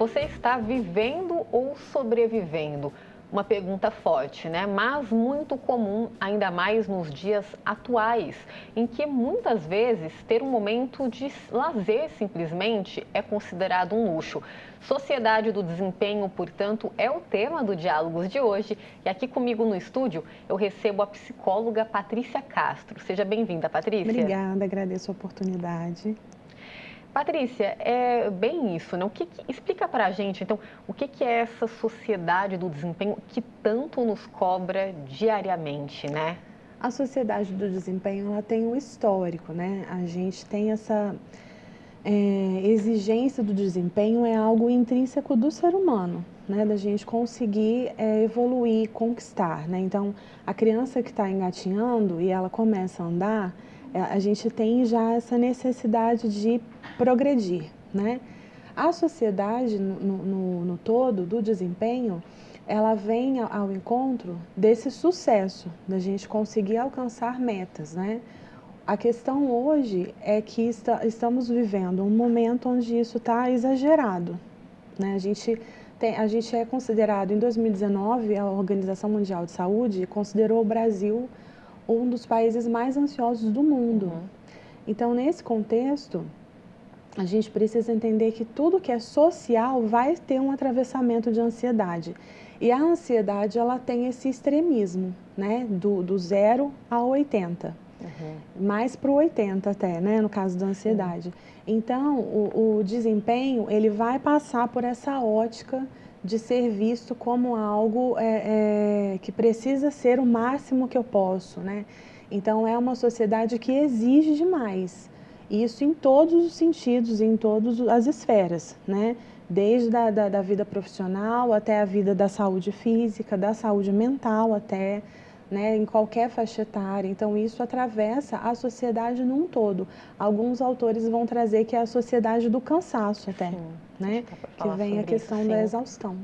Você está vivendo ou sobrevivendo? Uma pergunta forte, né? Mas muito comum, ainda mais nos dias atuais, em que muitas vezes ter um momento de lazer simplesmente é considerado um luxo. Sociedade do desempenho, portanto, é o tema do Diálogos de hoje. E aqui comigo no estúdio eu recebo a psicóloga Patrícia Castro. Seja bem-vinda, Patrícia. Obrigada, agradeço a oportunidade. Patrícia, é bem isso, né? Explica para a gente, então, o que é essa sociedade do desempenho que tanto nos cobra diariamente, né? A sociedade do desempenho, ela tem um histórico, né? A gente tem essa exigência do desempenho, é algo intrínseco do ser humano, né? Da gente conseguir evoluir, conquistar, né? Então, a criança que está engatinhando e ela começa a andar, a gente tem já essa necessidade de progredir, né? A sociedade no todo do desempenho, ela vem ao encontro desse sucesso, da gente conseguir alcançar metas, né? A questão hoje é que estamos vivendo um momento onde isso está exagerado, né? A gente é considerado, em 2019, a Organização Mundial de Saúde considerou o Brasil um dos países mais ansiosos do mundo. Então, nesse contexto, a gente precisa entender que tudo que é social vai ter um atravessamento de ansiedade. E a ansiedade, ela tem esse extremismo, né? Do 0 a 80. Mais para o 80 até, né? No caso da ansiedade. Então, o desempenho, ele vai passar por essa ótica de ser visto como algo que precisa ser o máximo que eu posso, né? Então, é uma sociedade que exige demais. Isso em todos os sentidos, em todas as esferas, né? Desde da vida profissional até a vida da saúde física, da saúde mental até, né? Em qualquer faixa etária. Então, isso atravessa a sociedade num todo. Alguns autores vão trazer que é a sociedade do cansaço até, né? Que vem a questão da exaustão.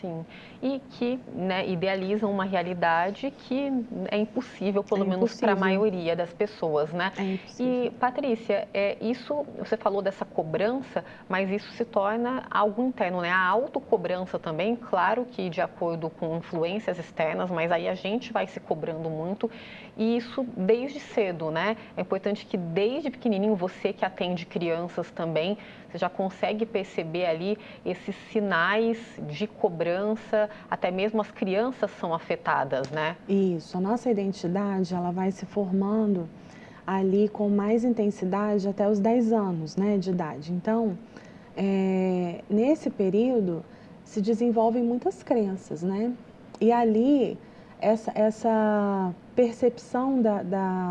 Sim, e que, né, idealizam uma realidade que é impossível, pelo menos para a maioria das pessoas, né? É impossível. E, Patrícia, isso, você falou dessa cobrança, mas isso se torna algo interno, né? A autocobrança também, claro que de acordo com influências externas, mas aí a gente vai se cobrando muito, e isso desde cedo, né? É importante que desde pequenininho, você que atende crianças também, você já consegue perceber ali esses sinais de cobrança, até mesmo as crianças são afetadas, né? Isso, a nossa identidade, ela vai se formando ali com mais intensidade até os 10 anos, né, de idade. Então, nesse período, se desenvolvem muitas crenças, né? E ali, essa percepção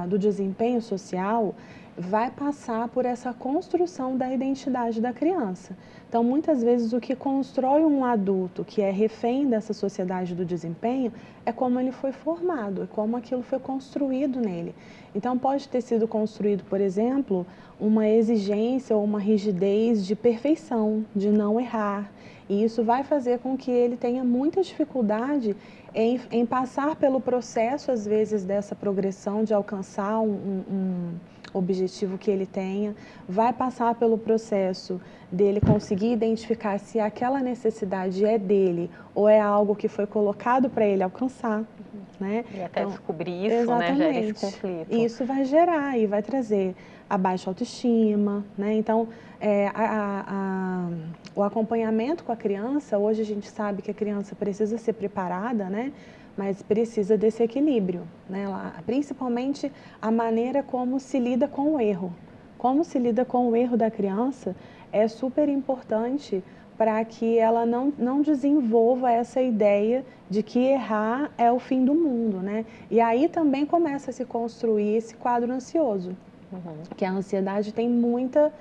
do desempenho social vai passar por essa construção da identidade da criança. Então, muitas vezes, o que constrói um adulto que é refém dessa sociedade do desempenho é como ele foi formado, é como aquilo foi construído nele. Então, pode ter sido construído, por exemplo, uma exigência ou uma rigidez de perfeição, de não errar. E isso vai fazer com que ele tenha muita dificuldade em passar pelo processo, às vezes, dessa progressão de alcançar um objetivo que ele tenha, vai passar pelo processo dele conseguir identificar se aquela necessidade é dele ou é algo que foi colocado para ele alcançar, né? E até então, descobrir isso, exatamente, né, gera esse conflito. Isso vai gerar e vai trazer a baixa autoestima, né? Então, o acompanhamento com a criança, hoje a gente sabe que a criança precisa ser preparada, né? Mas precisa desse equilíbrio, né? Principalmente a maneira como se lida com o erro. Como se lida com o erro da criança é super importante para que ela não desenvolva essa ideia de que errar é o fim do mundo, né? E aí também começa a se construir esse quadro ansioso, que a ansiedade tem muita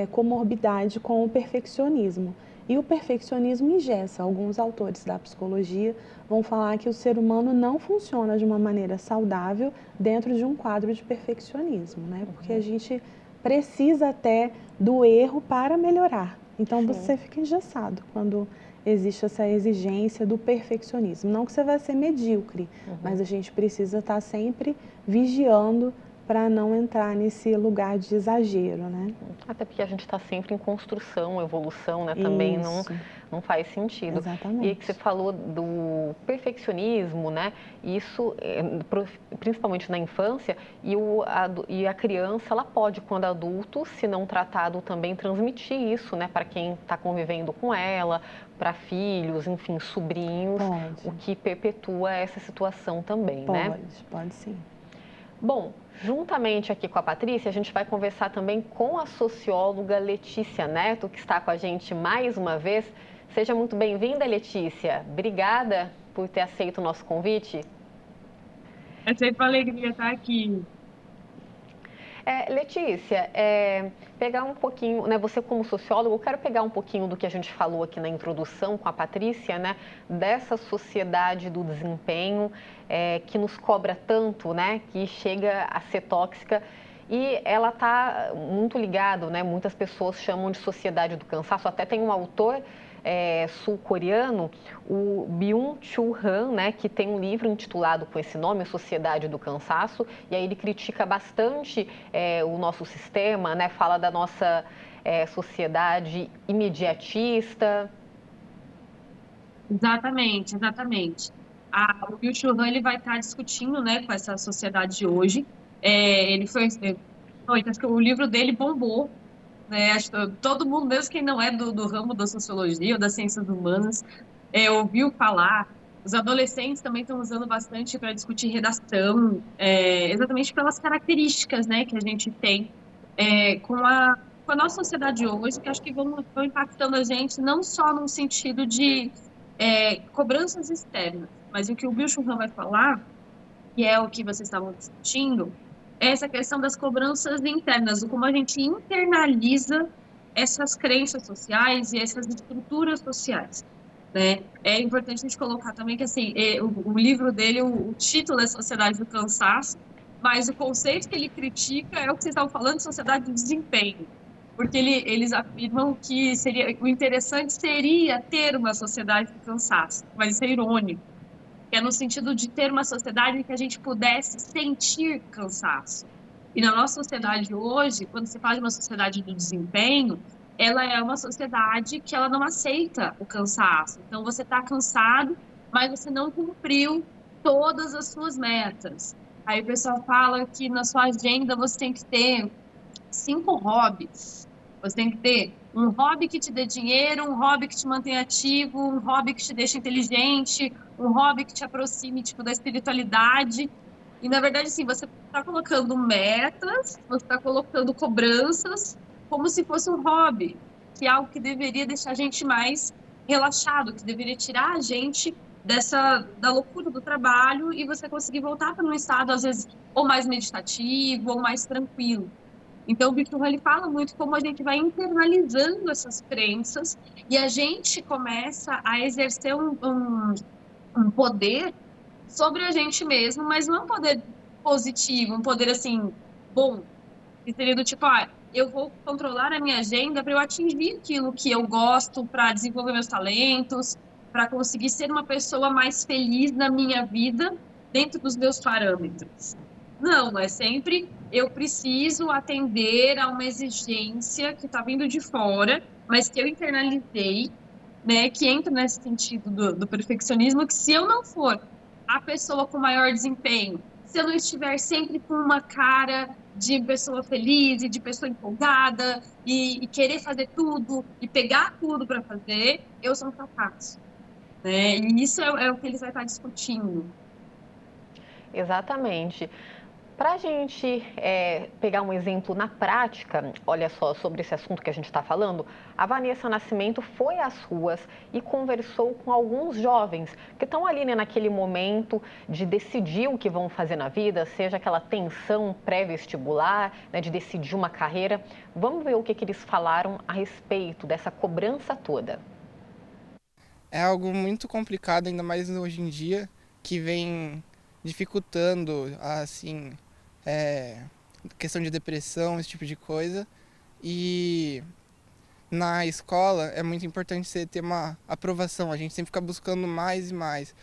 comorbidade com o perfeccionismo. E o perfeccionismo engessa. Alguns autores da psicologia vão falar que o ser humano não funciona de uma maneira saudável dentro de um quadro de perfeccionismo, né? Porque a gente precisa até do erro para melhorar. Então, você fica engessado quando existe essa exigência do perfeccionismo. Não que você vai ser medíocre, mas a gente precisa estar sempre vigiando para não entrar nesse lugar de exagero, né? Até porque a gente está sempre em construção, evolução, né? Também Isso, não faz sentido. E aí que você exatamente. falou do perfeccionismo, né? Isso, principalmente na infância, e a criança, ela pode, quando adulto, se não tratado, também transmitir isso, né? Para quem está convivendo com ela, para filhos, enfim, sobrinhos, o Pode, que perpetua essa situação também, né? pode sim. Bom, juntamente aqui com a Patrícia, a gente vai conversar também com a socióloga Letícia Neto, que está com a gente mais uma vez. Seja muito bem-vinda, Letícia. Obrigada por ter aceito o nosso convite. É sempre uma alegria estar aqui. Letícia, pegar um pouquinho, né, você como sociólogo, eu quero pegar um pouquinho do que a gente falou aqui na introdução com a Patrícia, né, dessa sociedade do desempenho que nos cobra tanto, né, que chega a ser tóxica. E ela está muito ligada, né? Muitas pessoas chamam de sociedade do cansaço. Até tem um autor sul-coreano, o Byung-Chul Han, né, que tem um livro intitulado com esse nome, Sociedade do Cansaço, e aí ele critica bastante o nosso sistema, né, fala da nossa sociedade imediatista. Exatamente, exatamente. O Bill Churran, ele vai estar discutindo, né, com essa sociedade de hoje. Ele tanto que o livro dele bombou, né? Acho que todo mundo, mesmo quem não é do ramo da sociologia ou das ciências humanas, ouviu falar. Os adolescentes também estão usando bastante para discutir redação, exatamente pelas características, né, que a gente tem com a nossa sociedade hoje, que acho que vão impactando a gente não só no sentido de cobranças externas, mas o que o Bill Churran vai falar, que é o que vocês estavam discutindo, é essa questão das cobranças internas, o como a gente internaliza essas crenças sociais e essas estruturas sociais, né? É importante a gente colocar também que assim, o livro dele, o título é Sociedade do Cansaço, mas o conceito que ele critica é o que vocês estavam falando, de sociedade do desempenho, porque eles afirmam que o interessante seria ter uma sociedade do cansaço, mas isso é irônico, que é no sentido de ter uma sociedade em que a gente pudesse sentir cansaço. E na nossa sociedade hoje, quando se fala de uma sociedade do desempenho, ela é uma sociedade que ela não aceita o cansaço. Então, você está cansado, mas você não cumpriu todas as suas metas. Aí o pessoal fala que na sua agenda você tem que ter 5 hobbies. Você tem que ter um hobby que te dê dinheiro, um hobby que te mantenha ativo, um hobby que te deixe inteligente, um hobby que te aproxime, tipo, da espiritualidade. E, na verdade, assim, você está colocando metas, você está colocando cobranças como se fosse um hobby, que é algo que deveria deixar a gente mais relaxado, que deveria tirar a gente da loucura do trabalho e você conseguir voltar para um estado, às vezes, ou mais meditativo, ou mais tranquilo. Então, o Victor ele fala muito como a gente vai internalizando essas crenças e a gente começa a exercer um poder sobre a gente mesmo, mas não é um poder positivo, um poder assim, bom, que seria do tipo, eu vou controlar a minha agenda para eu atingir aquilo que eu gosto, para desenvolver meus talentos, para conseguir ser uma pessoa mais feliz na minha vida dentro dos meus parâmetros. Não, é sempre eu preciso atender a uma exigência que está vindo de fora, mas que eu internalizei, né, que entra nesse sentido do perfeccionismo, que se eu não for a pessoa com maior desempenho, se eu não estiver sempre com uma cara de pessoa feliz e de pessoa empolgada e querer fazer tudo e pegar tudo para fazer, eu sou um fracasso, né? E isso é o que eles vão estar discutindo. Exatamente. Para a gente pegar um exemplo na prática, olha só, sobre esse assunto que a gente está falando, a Vanessa Nascimento foi às ruas e conversou com alguns jovens que estão ali, né, naquele momento de decidir o que vão fazer na vida, seja aquela tensão pré-vestibular, né, de decidir uma carreira. Vamos ver o que eles falaram a respeito dessa cobrança toda. É algo muito complicado, ainda mais hoje em dia, que vem dificultando, assim, questão de depressão, esse tipo de coisa. E na escola é muito importante você ter uma aprovação, a gente sempre fica buscando mais e mais.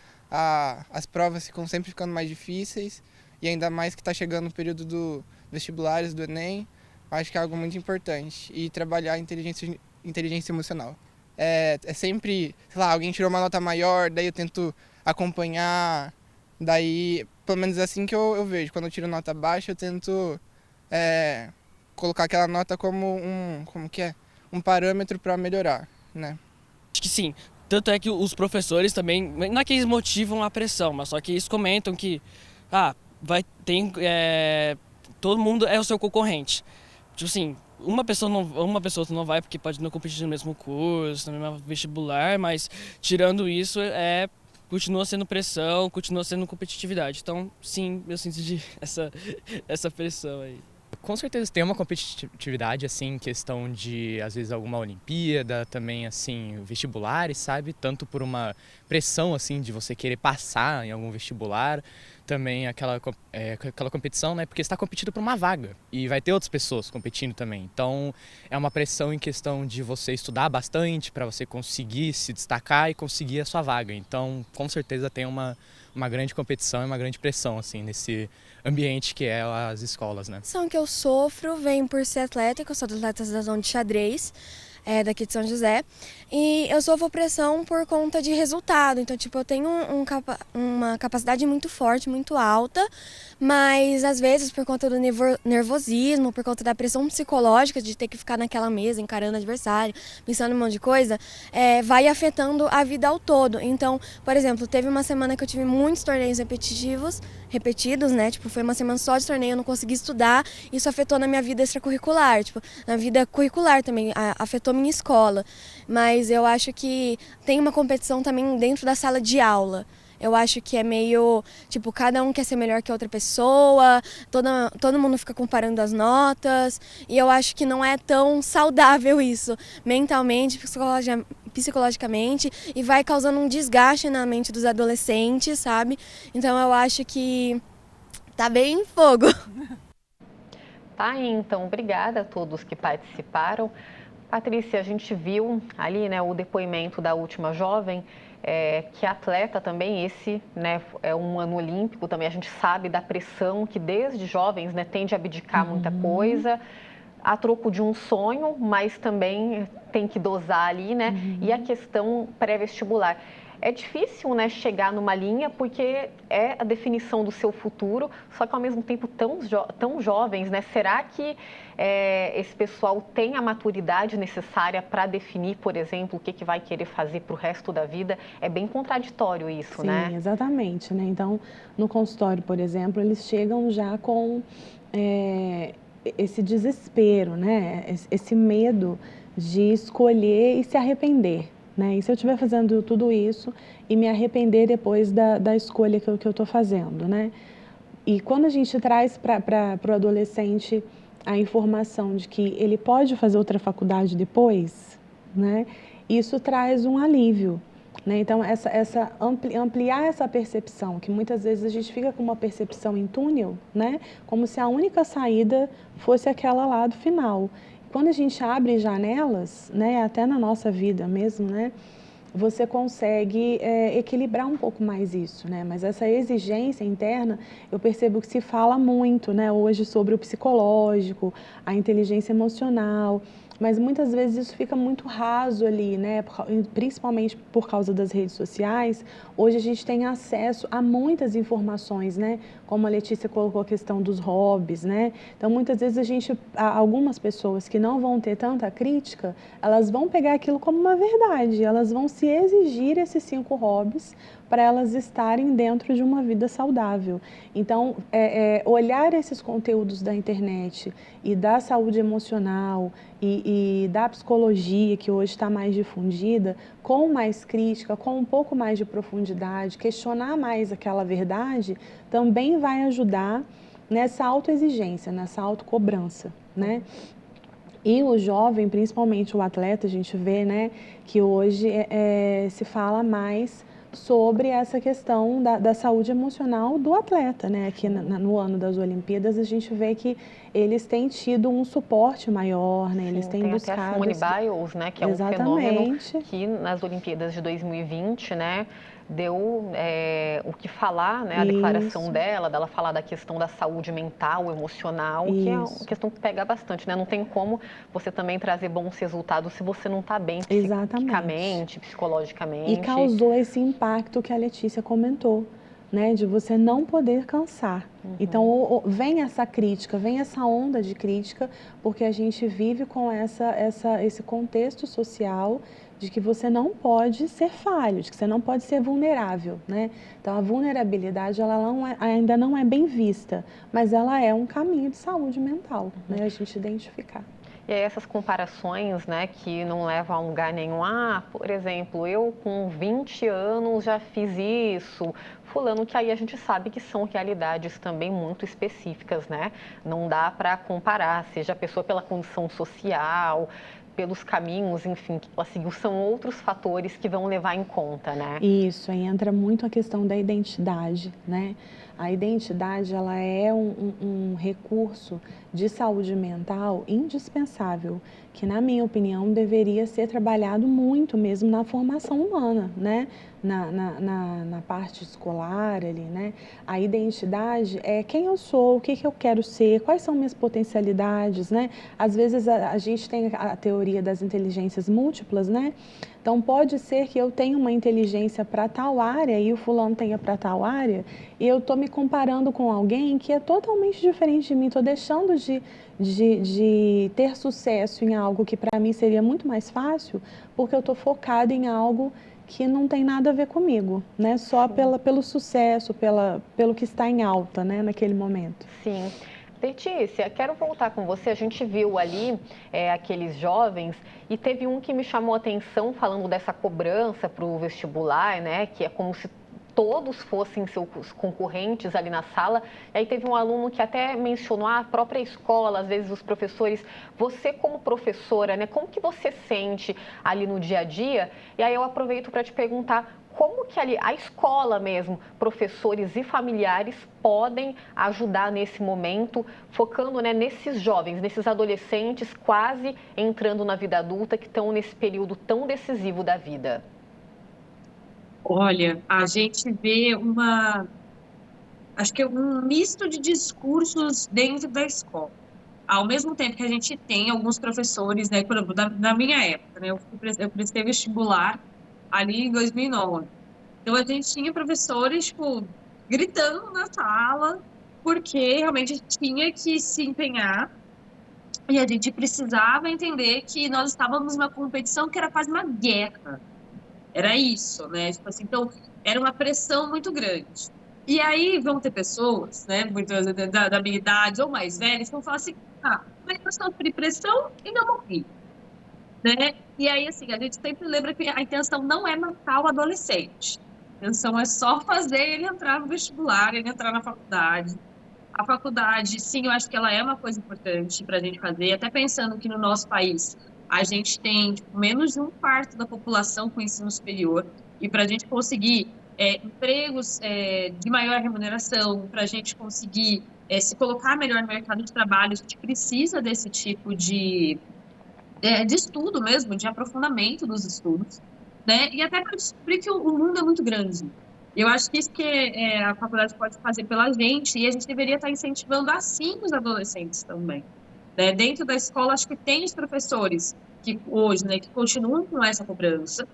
As provas ficam sempre ficando mais difíceis e ainda mais que está chegando o período do vestibulares, do Enem, acho que é algo muito importante. E trabalhar a inteligência emocional. É sempre, sei lá, alguém tirou uma nota maior, daí eu tento acompanhar, daí, pelo menos é assim que eu vejo. Quando eu tiro nota baixa, eu tento colocar aquela nota como um parâmetro para melhorar, né? Acho que sim. Tanto é que os professores também, não é que eles motivam a pressão, mas só que eles comentam que todo mundo é o seu concorrente. Tipo assim, uma pessoa não vai porque pode não competir no mesmo curso, no mesmo vestibular, mas tirando isso, continua sendo pressão, continua sendo competitividade. Então, sim, eu sinto essa pressão aí. Com certeza tem uma competitividade, assim, em questão de, às vezes, alguma Olimpíada, também, assim, vestibulares, sabe? Tanto por uma pressão, assim, de você querer passar em algum vestibular, também aquela competição, né? Porque você está competindo por uma vaga e vai ter outras pessoas competindo também. Então, é uma pressão em questão de você estudar bastante para você conseguir se destacar e conseguir a sua vaga. Então, com certeza tem uma grande competição e uma grande pressão, assim, nesse ambiente que é as escolas, né? A pressão que eu sofro vem por ser atleta, que eu sou atleta da zona de xadrez, daqui de São José, e eu sofro pressão por conta de resultado. Então, tipo, eu tenho uma capacidade muito forte, muito alta, mas às vezes por conta do nervosismo, por conta da pressão psicológica de ter que ficar naquela mesa encarando o adversário, pensando em um monte de coisa, vai afetando a vida ao todo. Então, por exemplo, teve uma semana que eu tive muitos torneios repetidos, né? Tipo, foi uma semana só de torneio, eu não consegui estudar, isso afetou na minha vida extracurricular, tipo, na vida curricular também, afetou minha escola. Mas eu acho que tem uma competição também dentro da sala de aula. Eu acho que é meio, tipo, cada um quer ser melhor que a outra pessoa, todo mundo fica comparando as notas, e eu acho que não é tão saudável isso, mentalmente, psicologicamente, e vai causando um desgaste na mente dos adolescentes, sabe? Então eu acho que tá bem em fogo. Tá aí, então, obrigada a todos que participaram. Patrícia, a gente viu ali, né, o depoimento da última jovem, que atleta também, esse, né, é um ano olímpico também, a gente sabe da pressão que desde jovens, né, tende a abdicar muita coisa, a troco de um sonho, mas também tem que dosar ali, né, e a questão pré-vestibular. É difícil, né, chegar numa linha porque é a definição do seu futuro, só que ao mesmo tempo tão jovens, né? Será que esse pessoal tem a maturidade necessária para definir, por exemplo, o que vai querer fazer para o resto da vida? É bem contraditório isso, né? Sim, exatamente, né? Então, no consultório, por exemplo, eles chegam já com esse desespero, né? Esse medo de escolher e se arrepender. Né? E se eu estiver fazendo tudo isso e me arrepender depois da escolha que eu estou fazendo, né? E quando a gente traz para o adolescente a informação de que ele pode fazer outra faculdade depois, né? Isso traz um alívio, né? Então, ampliar essa percepção, que muitas vezes a gente fica com uma percepção em túnel, né? Como se a única saída fosse aquela lá do final. Quando a gente abre janelas, né, até na nossa vida mesmo, né, você consegue equilibrar um pouco mais isso, né? Mas essa exigência interna, eu percebo que se fala muito, né, hoje sobre o psicológico, a inteligência emocional, mas muitas vezes isso fica muito raso ali, né? Principalmente por causa das redes sociais. Hoje a gente tem acesso a muitas informações, né? Como a Letícia colocou a questão dos hobbies, né? Então, muitas vezes algumas pessoas que não vão ter tanta crítica, elas vão pegar aquilo como uma verdade, elas vão se exigir esses 5 hobbies para elas estarem dentro de uma vida saudável. Então, olhar esses conteúdos da internet e da saúde emocional e da psicologia, que hoje está mais difundida, com mais crítica, com um pouco mais de profundidade, questionar mais aquela verdade, também vai ajudar nessa autoexigência, nessa autocobrança, né? E o jovem, principalmente o atleta, a gente vê, né, que hoje se fala mais sobre essa questão da saúde emocional do atleta, né? Aqui no ano das Olimpíadas a gente vê que eles têm tido um suporte maior, né? Eles têm buscado... Até a Simone Biles, né? Que é um fenômeno que nas Olimpíadas de 2020, né? deu o que falar, né? A declaração dela falar da questão da saúde mental, emocional, que é uma questão que pega bastante, né? Não tem como você também trazer bons resultados se você não está bem psiquicamente, psicologicamente. E causou esse impacto que a Letícia comentou, né? De você não poder cansar. Então, vem essa crítica, vem essa onda de crítica, porque a gente vive com esse contexto social de que você não pode ser falho, de que você não pode ser vulnerável, né? Então, a vulnerabilidade ela ainda não é bem vista, mas ela é um caminho de saúde mental, né? A gente identificar. E aí essas comparações, né, que não levam a lugar nenhum. Ah, por exemplo, eu com 20 anos já fiz isso, fulano, que aí a gente sabe que são realidades também muito específicas, né? Não dá para comparar, seja a pessoa pela condição social, pelos caminhos, enfim, que ela seguiu, são outros fatores que vão levar em conta, né? Isso, aí entra muito a questão da identidade, né? A identidade, ela é um recurso de saúde mental indispensável, que, na minha opinião, deveria ser trabalhado muito mesmo na formação humana, né? Na parte escolar ali, né? A identidade é quem eu sou, o que eu quero ser, quais são minhas potencialidades, né? Às vezes a gente tem a teoria das inteligências múltiplas, né? Então, pode ser que eu tenha uma inteligência para tal área e o fulano tenha para tal área, e eu estou me comparando com alguém que é totalmente diferente de mim, estou deixando de ter sucesso em algo que para mim seria muito mais fácil, porque eu estou focada em algo que não tem nada a ver comigo, né? Só pelo sucesso, pelo que está em alta, né, naquele momento. Sim. Letícia, quero voltar com você. A gente viu ali aqueles jovens e teve um que me chamou a atenção falando dessa cobrança para o vestibular, né? Que é como se todos fossem seus concorrentes ali na sala. E aí teve um aluno que até mencionou a própria escola, às vezes os professores. Você como professora, né? Como que você sente ali no dia a dia? E aí eu aproveito para te perguntar como que ali a escola mesmo, professores e familiares podem ajudar nesse momento, focando, né, nesses jovens, nesses adolescentes quase entrando na vida adulta, que estão nesse período tão decisivo da vida? Olha, a gente vê acho que um misto de discursos dentro da escola. Ao mesmo tempo que a gente tem alguns professores, né, por exemplo, na minha época, né, eu prestei vestibular ali em 2009. Então, a gente tinha professores, tipo, gritando na sala, porque realmente tinha que se empenhar e a gente precisava entender que nós estávamos numa competição que era quase uma guerra. Era isso, né? Tipo assim, então, era uma pressão muito grande. E aí vão ter pessoas, né, muitas da minha idade ou mais velhas, que vão falar assim, mas eu sofri pressão e não morri. Né? E aí, assim, a gente sempre lembra que a intenção não é matar o adolescente. A intenção é só fazer ele entrar no vestibular, ele entrar na faculdade. A faculdade, sim, eu acho que ela é uma coisa importante para a gente fazer, até pensando que no nosso país a gente tem menos de 1/4 da população com ensino superior, e para a gente conseguir empregos de maior remuneração, para a gente conseguir se colocar melhor no mercado de trabalho, a gente precisa desse tipo de estudo mesmo, de aprofundamento dos estudos, né? E até para descobrir que o mundo é muito grande. Eu acho que isso que a faculdade pode fazer pela gente, e a gente deveria estar incentivando assim os adolescentes também. Né? Dentro da escola, acho que tem os professores que hoje, né, que continuam com essa cobrança,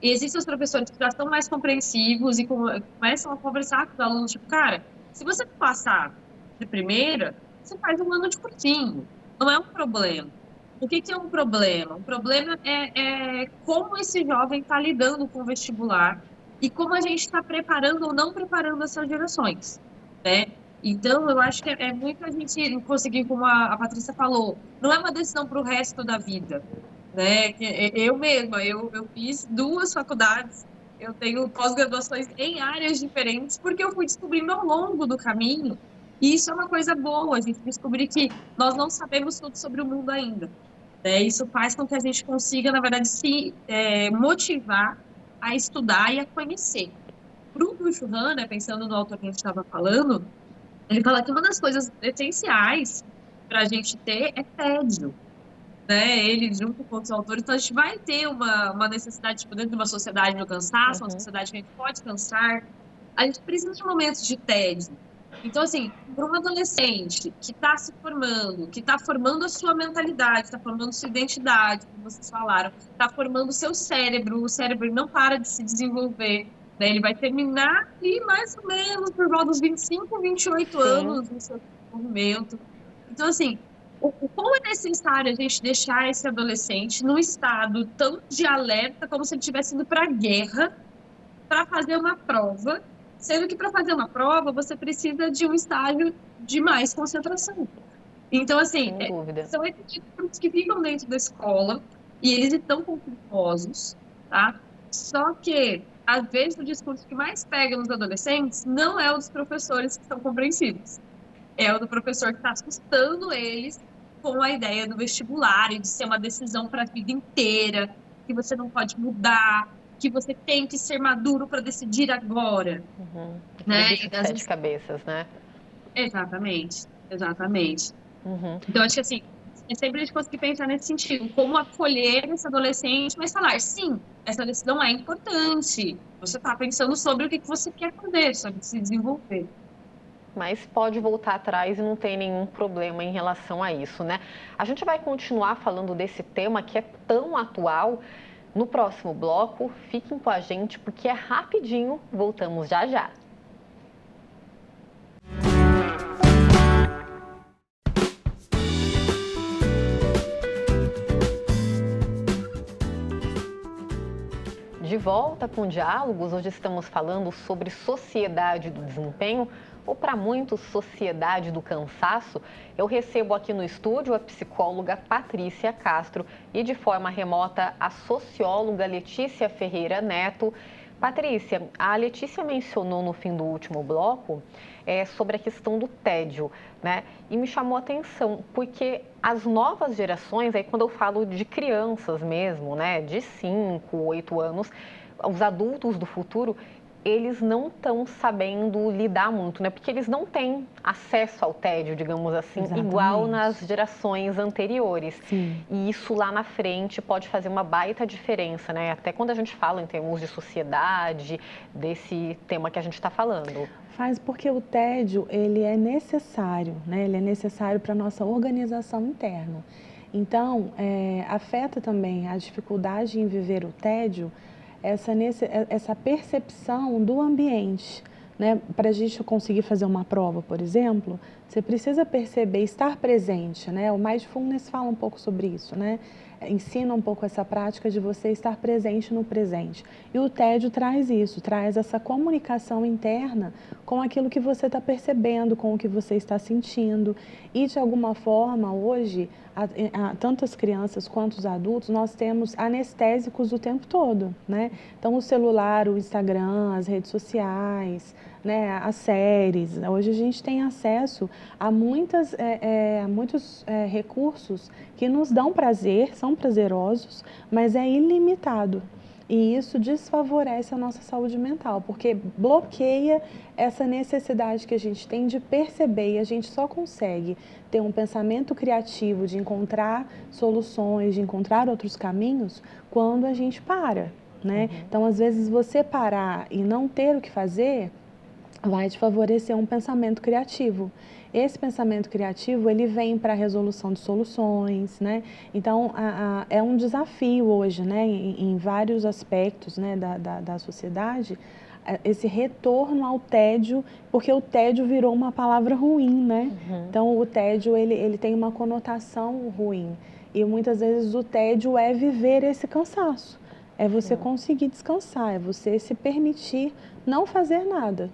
e existem os professores que já estão mais compreensivos e começam a conversar com os alunos, tipo, cara, se você não passar de primeira, você faz um ano de cursinho, não é um problema. O que é um problema? O problema é como esse jovem está lidando com o vestibular e como a gente está preparando ou não preparando essas gerações, né? Então, eu acho que é muito a gente conseguir, como a Patrícia falou, não é uma decisão para o resto da vida, né? Eu mesma, eu fiz 2 faculdades, eu tenho pós-graduações em áreas diferentes, porque eu fui descobrindo ao longo do caminho, e isso é uma coisa boa, a gente descobrir que nós não sabemos tudo sobre o mundo ainda. Isso faz com que a gente consiga, na verdade, se motivar a estudar e a conhecer. Para o Byung-Chul Han, né, pensando no autor que a gente estava falando, ele fala que uma das coisas essenciais para a gente ter é tédio. né? Ele junto com outros autores. Então, a gente vai ter uma necessidade, tipo, dentro de uma sociedade no cansaço, uma sociedade que a gente pode cansar. A gente precisa de momentos de tédio. Então, assim, para um adolescente que está se formando, que está formando a sua mentalidade, está formando sua identidade, como vocês falaram, está formando o seu cérebro, o cérebro não para de se desenvolver, né? Ele vai terminar ali mais ou menos por volta dos 25, 28 anos no seu desenvolvimento. Então, assim, o quão é necessário a gente deixar esse adolescente num estado tão de alerta como se ele estivesse indo para a guerra para fazer uma prova, sendo que para fazer uma prova você precisa de um estágio de mais concentração. Então, assim, são esses discursos que ficam dentro da escola e eles estão conflituosos, tá? Só que, às vezes, o discurso que mais pega nos adolescentes não é o dos professores que são compreensivos. É o do professor que está assustando eles com a ideia do vestibular e de ser uma decisão para a vida inteira, que você não pode mudar, que você tem que ser maduro para decidir agora. Né? Bicho de sete cabeças, né? Exatamente. Então, acho que assim, é sempre a gente conseguir pensar nesse sentido, como acolher esse adolescente, mas falar, sim, essa decisão é importante. Você está pensando sobre o que você quer fazer, sobre se desenvolver. Mas pode voltar atrás e não tem nenhum problema em relação a isso, né? A gente vai continuar falando desse tema que é tão atual no próximo bloco. Fiquem com a gente porque é rapidinho, voltamos já já. De volta com Diálogos, hoje estamos falando sobre sociedade do desempenho, ou para muitos, sociedade do cansaço. Eu recebo aqui no estúdio a psicóloga Patrícia Castro e de forma remota a socióloga Letícia Ferreira Neto. Patrícia, a Letícia mencionou no fim do último bloco sobre a questão do tédio, né? E me chamou a atenção, porque as novas gerações, aí quando eu falo de crianças mesmo, né, de 5, 8 anos, os adultos do futuro, eles não estão sabendo lidar muito, né? Porque eles não têm acesso ao tédio, digamos assim, igual nas gerações anteriores. Sim. E isso lá na frente pode fazer uma baita diferença, né? Até quando a gente fala em termos de sociedade, desse tema que a gente está falando. Faz porque o tédio, ele é necessário, né? Ele é necessário para a nossa organização interna. Então, afeta também a dificuldade em viver o tédio, essa percepção do ambiente, né? Para a gente conseguir fazer uma prova, por exemplo, você precisa perceber, estar presente, né? O Mindfulness fala um pouco sobre isso, né? Ensina um pouco essa prática de você estar presente no presente. E o tédio traz isso, traz essa comunicação interna com aquilo que você está percebendo, com o que você está sentindo. E, de alguma forma, hoje, tanto as crianças quanto os adultos, nós temos anestésicos o tempo todo, né? Então, o celular, o Instagram, as redes sociais, né, as séries. Hoje a gente tem acesso a muitos recursos que nos dão prazer, são prazerosos, mas é ilimitado. E isso desfavorece a nossa saúde mental, porque bloqueia essa necessidade que a gente tem de perceber, e a gente só consegue ter um pensamento criativo, de encontrar soluções, de encontrar outros caminhos, quando a gente para, né? Então, às vezes, você parar e não ter o que fazer vai te favorecer um pensamento criativo. Esse pensamento criativo, ele vem para a resolução de soluções, né? Então, é um desafio hoje, né, em vários aspectos, né, da sociedade, esse retorno ao tédio, porque o tédio virou uma palavra ruim, né? Então, o tédio, ele tem uma conotação ruim. E muitas vezes o tédio é viver esse cansaço. É você conseguir descansar, é você se permitir não fazer nada.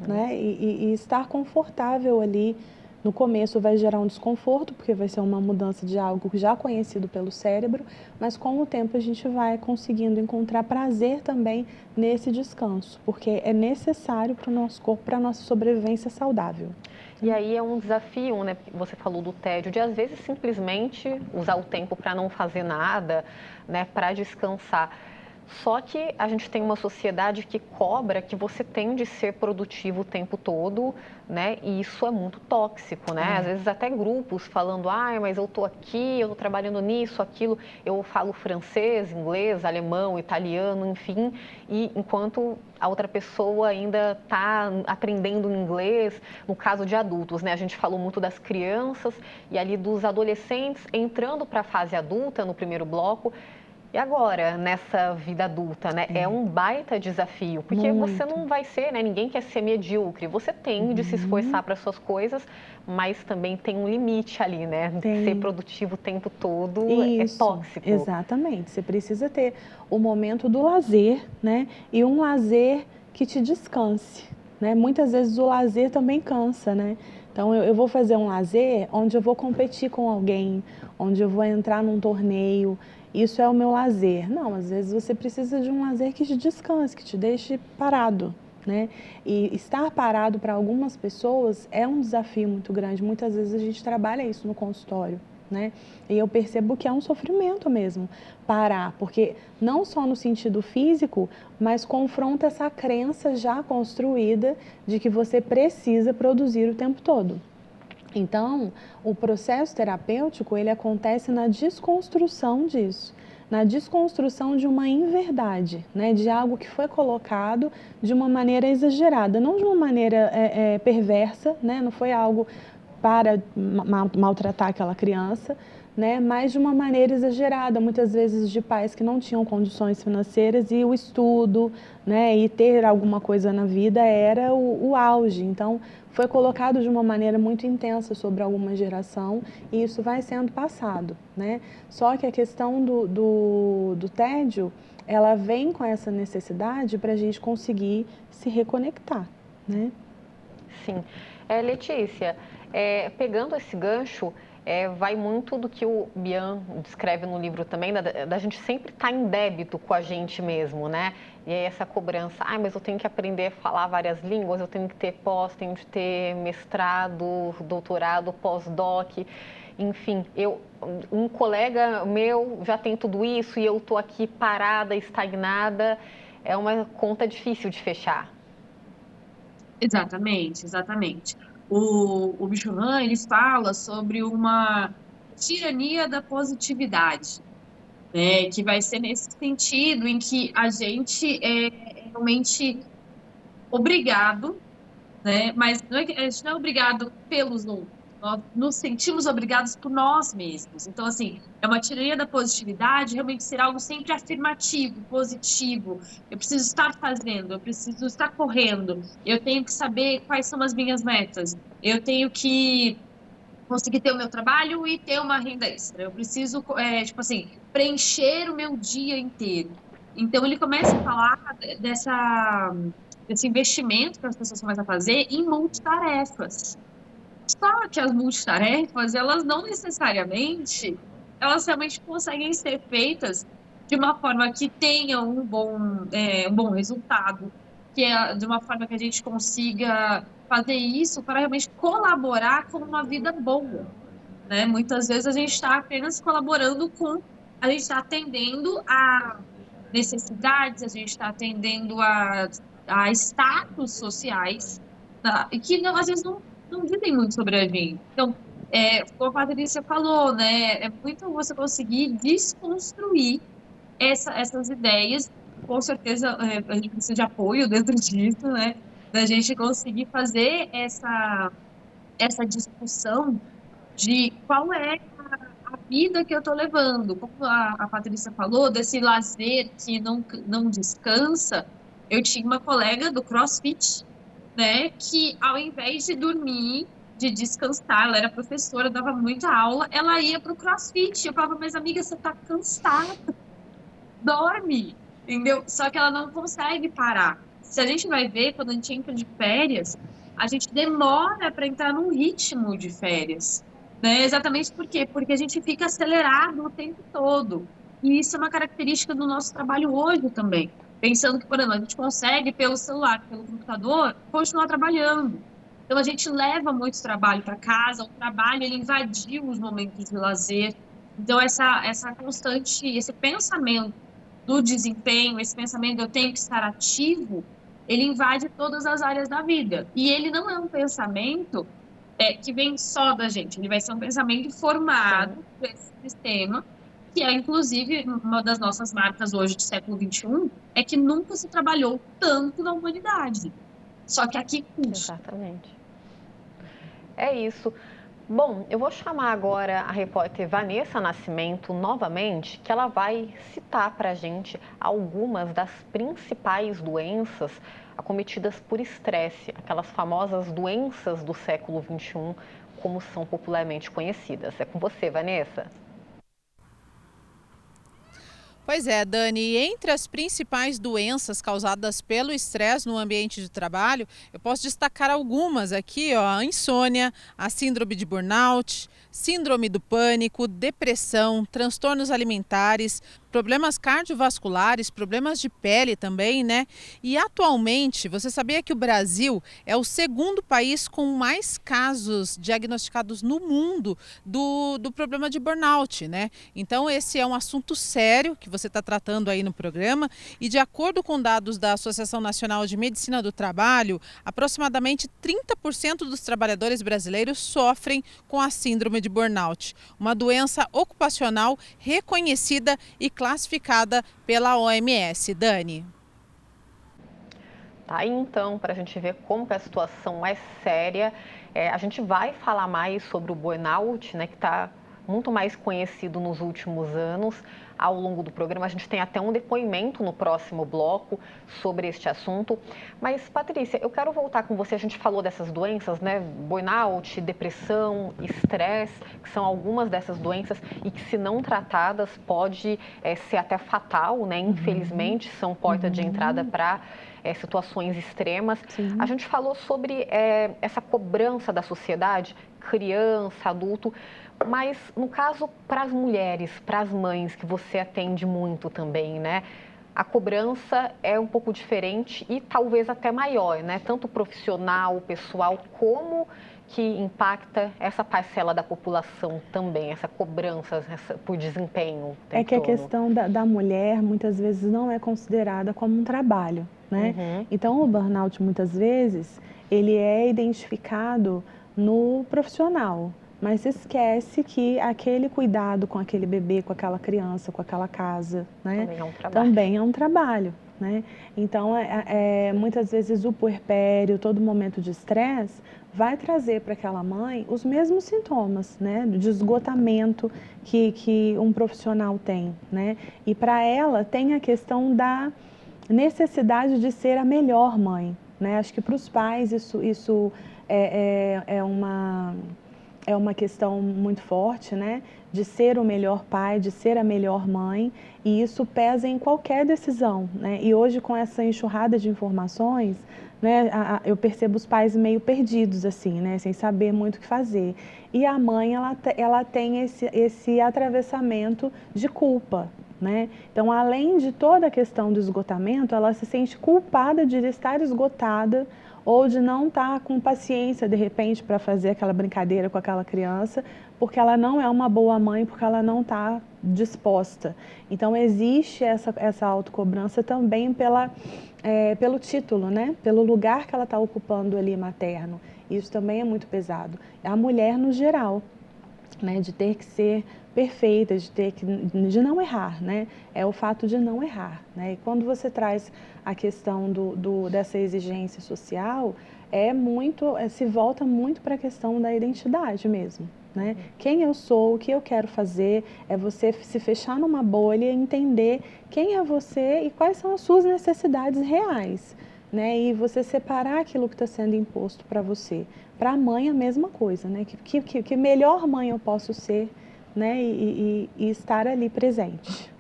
Né? E estar confortável ali. No começo vai gerar um desconforto, porque vai ser uma mudança de algo já conhecido pelo cérebro, mas com o tempo a gente vai conseguindo encontrar prazer também nesse descanso, porque é necessário para o nosso corpo, para a nossa sobrevivência saudável. E aí é um desafio, né? Você falou do tédio, de às vezes simplesmente usar o tempo para não fazer nada, né? Para descansar. Só que a gente tem uma sociedade que cobra que você tem de ser produtivo o tempo todo, né? E isso é muito tóxico, né? Às vezes até grupos falando, mas eu tô aqui, eu tô trabalhando nisso, aquilo. Eu falo francês, inglês, alemão, italiano, enfim. E enquanto a outra pessoa ainda está aprendendo inglês, no caso de adultos, né? A gente falou muito das crianças e ali dos adolescentes entrando para a fase adulta no primeiro bloco. E agora, nessa vida adulta, né? É um baita desafio, porque você não vai ser, né? Ninguém quer ser medíocre. Você tem de se esforçar para suas coisas, mas também tem um limite ali, né? Ser produtivo o tempo todo é tóxico. Exatamente. Você precisa ter o momento do lazer, né? E um lazer que te descanse, né? Muitas vezes o lazer também cansa, né? Então, eu vou fazer um lazer onde eu vou competir com alguém, onde eu vou entrar num torneio. Isso é o meu lazer. Não, às vezes você precisa de um lazer que te descanse, que te deixe parado, né? E estar parado para algumas pessoas é um desafio muito grande. Muitas vezes a gente trabalha isso no consultório, né? E eu percebo que é um sofrimento mesmo parar, porque não só no sentido físico, mas confronta essa crença já construída de que você precisa produzir o tempo todo. Então, o processo terapêutico, ele acontece na desconstrução disso, na desconstrução de uma inverdade, né? De algo que foi colocado de uma maneira exagerada, não de uma maneira perversa, né? Não foi algo para maltratar aquela criança, né? Mas de uma maneira exagerada, muitas vezes de pais que não tinham condições financeiras e o estudo, né? E ter alguma coisa na vida era o auge. Então, foi colocado de uma maneira muito intensa sobre alguma geração e isso vai sendo passado, né? Só que a questão do tédio, ela vem com essa necessidade para a gente conseguir se reconectar, né? Sim. Letícia, pegando esse gancho, vai muito do que o Bian descreve no livro também, da gente sempre estar em débito com a gente mesmo, né? E aí essa cobrança, mas eu tenho que aprender a falar várias línguas, eu tenho que ter tenho que ter mestrado, doutorado, pós-doc, enfim, um colega meu já tem tudo isso e eu estou aqui parada, estagnada, é uma conta difícil de fechar. Exatamente, exatamente. O Bichovan, ele fala sobre uma tirania da positividade, né? Que vai ser nesse sentido em que a gente é realmente obrigado, né? Mas a gente não é obrigado pelos outros, nós nos sentimos obrigados por nós mesmos. Então, assim, é uma tirania da positividade, realmente ser algo sempre afirmativo, positivo. Eu preciso estar fazendo, eu preciso estar correndo, eu tenho que saber quais são as minhas metas, eu tenho que conseguir ter o meu trabalho e ter uma renda extra. Eu preciso, tipo assim, preencher o meu dia inteiro. Então, ele começa a falar desse investimento que as pessoas começam a fazer em multitarefas. Só que as multitarefas, elas não necessariamente, elas realmente conseguem ser feitas de uma forma que tenha um bom resultado, que é de uma forma que a gente consiga fazer isso para realmente colaborar com uma vida boa, né? Muitas vezes a gente está apenas colaborando a gente está atendendo a necessidades, a gente está atendendo a status sociais, tá? E que às vezes não dizem muito sobre a gente. Então, como a Patrícia falou, né? É muito você conseguir desconstruir essas ideias. Com certeza, a gente precisa de apoio dentro disso, né? Da gente conseguir fazer essa discussão de qual é a vida que eu estou levando. Como a Patrícia falou, desse lazer que não descansa. Eu tinha uma colega do CrossFit, né, que ao invés de dormir, de descansar, ela era professora, dava muita aula, ela ia pro CrossFit. Eu falava, mas amiga, você tá cansada, dorme, entendeu? Só que ela não consegue parar. Se a gente vai ver, quando a gente entra de férias, a gente demora para entrar num ritmo de férias, né? Exatamente por quê? Porque a gente fica acelerado o tempo todo. E isso é uma característica do nosso trabalho hoje também. Pensando que, por exemplo, a gente consegue, pelo celular, pelo computador, continuar trabalhando. Então, a gente leva muito trabalho para casa, o trabalho, ele invadiu os momentos de lazer. Então, essa constante, esse pensamento do desempenho, esse pensamento de eu tenho que estar ativo, ele invade todas as áreas da vida. E ele não é um pensamento que vem só da gente, ele vai ser um pensamento formado por esse sistema, que é, inclusive, uma das nossas marcas hoje do século XXI, é que nunca se trabalhou tanto na humanidade. Só que a que custo? Exatamente. É isso. Bom, eu vou chamar agora a repórter Vanessa Nascimento novamente, que ela vai citar para a gente algumas das principais doenças acometidas por estresse, aquelas famosas doenças do século XXI, como são popularmente conhecidas. É com você, Vanessa. Pois é, Dani, entre as principais doenças causadas pelo estresse no ambiente de trabalho, eu posso destacar algumas aqui, ó, a insônia, a síndrome de burnout, síndrome do pânico, depressão, transtornos alimentares, problemas cardiovasculares, problemas de pele também, né? E atualmente, você sabia que o Brasil é o segundo país com mais casos diagnosticados no mundo do problema de burnout, né? Então, esse é um assunto sério que você está tratando aí no programa e, de acordo com dados da Associação Nacional de Medicina do Trabalho, aproximadamente 30% dos trabalhadores brasileiros sofrem com a síndrome de burnout, uma doença ocupacional reconhecida e classificada pela OMS. Dani. Tá aí então, para a gente ver como que a situação é séria. A gente vai falar mais sobre o burnout, né, que está muito mais conhecido nos últimos anos. Ao longo do programa, a gente tem até um depoimento no próximo bloco sobre este assunto. Mas, Patrícia, eu quero voltar com você. A gente falou dessas doenças, né? Burnout, depressão, estresse, que são algumas dessas doenças e que, se não tratadas, pode ser até fatal, né? Infelizmente, são porta de entrada para situações extremas. Sim. A gente falou sobre essa cobrança da sociedade, criança, adulto. Mas, no caso, para as mulheres, para as mães, que você atende muito também, né? A cobrança é um pouco diferente e talvez até maior, né? Tanto profissional, pessoal, como que impacta essa parcela da população também, essa cobrança por desempenho. É que a questão da mulher, muitas vezes, não é considerada como um trabalho, né? Uhum. Então, o burnout, muitas vezes, ele é identificado no profissional. Mas se esquece que aquele cuidado com aquele bebê, com aquela criança, com aquela casa, né? Também é um trabalho, né? Então, muitas vezes o puerpério, todo momento de estresse, vai trazer para aquela mãe os mesmos sintomas, né? De esgotamento que um profissional tem, né? E para ela tem a questão da necessidade de ser a melhor mãe, né? Acho que para os pais isso é uma questão muito forte, né? De ser o melhor pai, de ser a melhor mãe, e isso pesa em qualquer decisão, né? E hoje, com essa enxurrada de informações, né, eu percebo os pais meio perdidos, assim, né? Sem saber muito o que fazer. E a mãe, ela tem esse atravessamento de culpa, né? Então, além de toda a questão do esgotamento, ela se sente culpada de estar esgotada ou de não estar com paciência, de repente, para fazer aquela brincadeira com aquela criança, porque ela não é uma boa mãe, porque ela não está disposta. Então, existe essa autocobrança também pelo título, né? Pelo lugar que ela está ocupando ali materno. Isso também é muito pesado. A mulher, no geral, né? De ter que ser perfeita, de não errar, né? É o fato de não errar, né? E quando você traz a questão dessa exigência social, se volta muito para a questão da identidade mesmo, né? Quem eu sou, o que eu quero fazer, é você se fechar numa bolha e entender quem é você e quais são as suas necessidades reais, né? E você separar aquilo que está sendo imposto para você. Para a mãe, a mesma coisa, né? Que melhor mãe eu posso ser, né? E estar ali presente.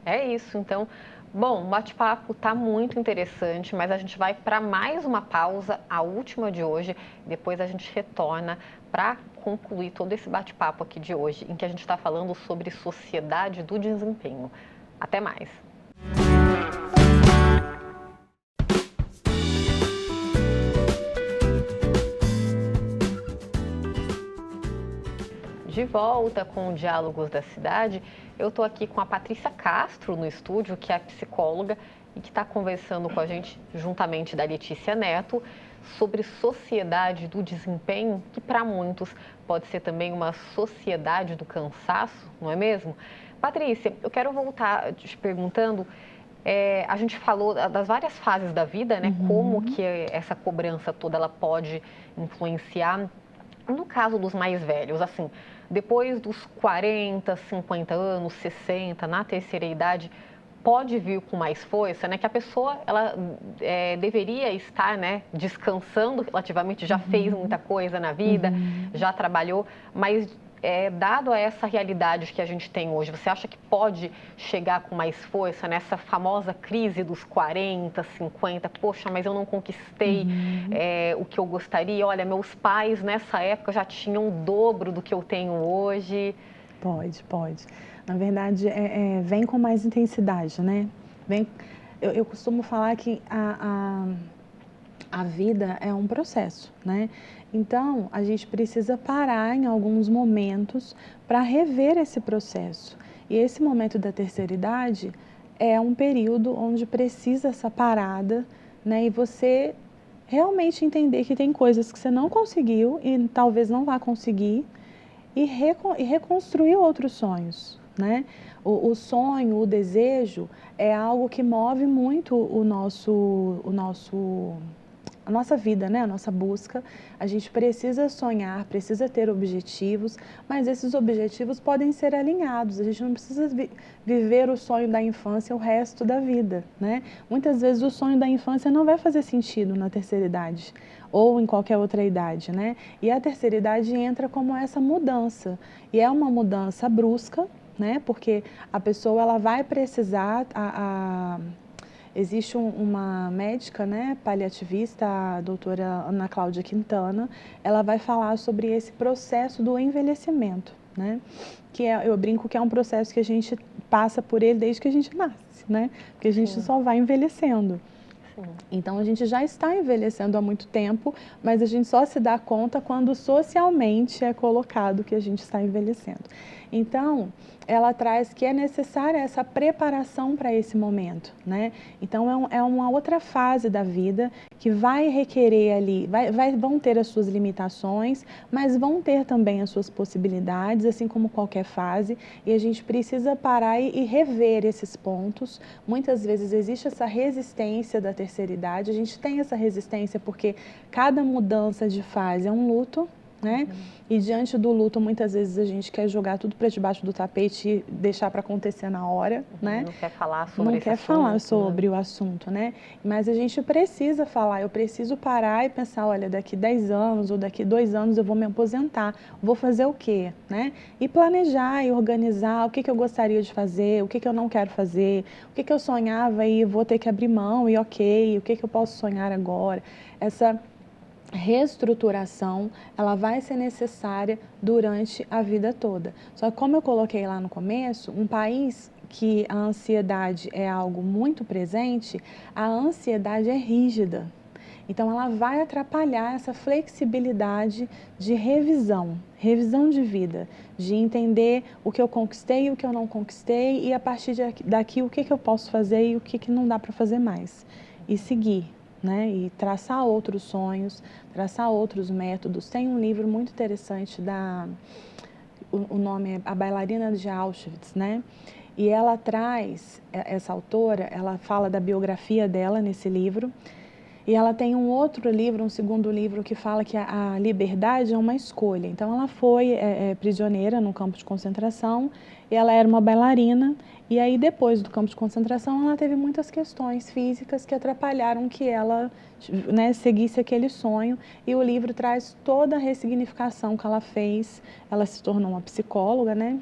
É isso, então. Bom, o bate-papo está muito interessante, mas a gente vai para mais uma pausa, a última de hoje. Depois a gente retorna para concluir todo esse bate-papo aqui de hoje, em que a gente está falando sobre sociedade do desempenho. Até mais. De volta com o Diálogos da Cidade, eu estou aqui com a Patrícia Castro no estúdio, que é psicóloga e que está conversando com a gente, juntamente da Letícia Neto, sobre sociedade do desempenho, que para muitos pode ser também uma sociedade do cansaço, não é mesmo? Patrícia, eu quero voltar te perguntando, a gente falou das várias fases da vida, né? Como que essa cobrança toda ela pode influenciar. No caso dos mais velhos, assim, depois dos 40, 50 anos, 60, na terceira idade, pode vir com mais força, né? Que a pessoa, ela deveria estar, né, descansando relativamente, já fez muita coisa na vida, já trabalhou, mas dado a essa realidade que a gente tem hoje, você acha que pode chegar com mais força nessa famosa crise dos 40, 50? Poxa, mas eu não conquistei o que eu gostaria. Olha, meus pais nessa época já tinham o dobro do que eu tenho hoje. Pode. Na verdade, vem com mais intensidade, né? Eu costumo falar que a vida é um processo, né? Então, a gente precisa parar em alguns momentos para rever esse processo. E esse momento da terceira idade é um período onde precisa essa parada, né? E você realmente entender que tem coisas que você não conseguiu e talvez não vá conseguir e reconstruir outros sonhos, né? O sonho, o desejo é algo que move muito a nossa vida, né? A nossa busca. A gente precisa sonhar, precisa ter objetivos, mas esses objetivos podem ser alinhados. A gente não precisa viver o sonho da infância o resto da vida, né? Muitas vezes o sonho da infância não vai fazer sentido na terceira idade ou em qualquer outra idade, né? E a terceira idade entra como essa mudança. E é uma mudança brusca, né? Porque a pessoa ela vai precisar existe uma médica, né, paliativista, a doutora Ana Cláudia Quintana, ela vai falar sobre esse processo do envelhecimento, né? Eu brinco que é um processo que a gente passa por ele desde que a gente nasce, né? Porque a gente só vai envelhecendo. Então, a gente já está envelhecendo há muito tempo, mas a gente só se dá conta quando socialmente é colocado que a gente está envelhecendo. Então, ela traz que é necessária essa preparação para esse momento, né? Então, é uma outra fase da vida que vai requerer ali, vão ter as suas limitações, mas vão ter também as suas possibilidades, assim como qualquer fase, e a gente precisa parar e rever esses pontos. Muitas vezes existe essa resistência da terceira idade, a gente tem essa resistência porque cada mudança de fase é um luto, né? E diante do luto, muitas vezes a gente quer jogar tudo para debaixo do tapete e deixar para acontecer na hora, né? Não quer falar sobre esse assunto. Não quer falar sobre o assunto, né? Mas a gente precisa falar, eu preciso parar e pensar, olha, daqui 10 anos ou daqui 2 anos eu vou me aposentar, vou fazer o quê, né? E planejar e organizar o que eu gostaria de fazer, o que eu não quero fazer, o que eu sonhava e vou ter que abrir mão e ok, o que eu posso sonhar agora. Essa reestruturação, ela vai ser necessária durante a vida toda. Só que como eu coloquei lá no começo, um país que a ansiedade é algo muito presente, a ansiedade é rígida. Então, ela vai atrapalhar essa flexibilidade de revisão de vida, de entender o que eu conquistei e o que eu não conquistei e a partir daqui o que eu posso fazer e o que não dá para fazer mais. E seguir. Né? E traçar outros sonhos, traçar outros métodos. Tem um livro muito interessante, o nome é A Bailarina de Auschwitz, né? E ela traz, essa autora, ela fala da biografia dela nesse livro, e ela tem um outro livro, um segundo livro, que fala que a liberdade é uma escolha. Então, ela foi prisioneira no campo de concentração, e ela era uma bailarina, e aí depois do campo de concentração ela teve muitas questões físicas que atrapalharam que ela, né, seguisse aquele sonho, e o livro traz toda a ressignificação que ela fez. Ela se tornou uma psicóloga, né?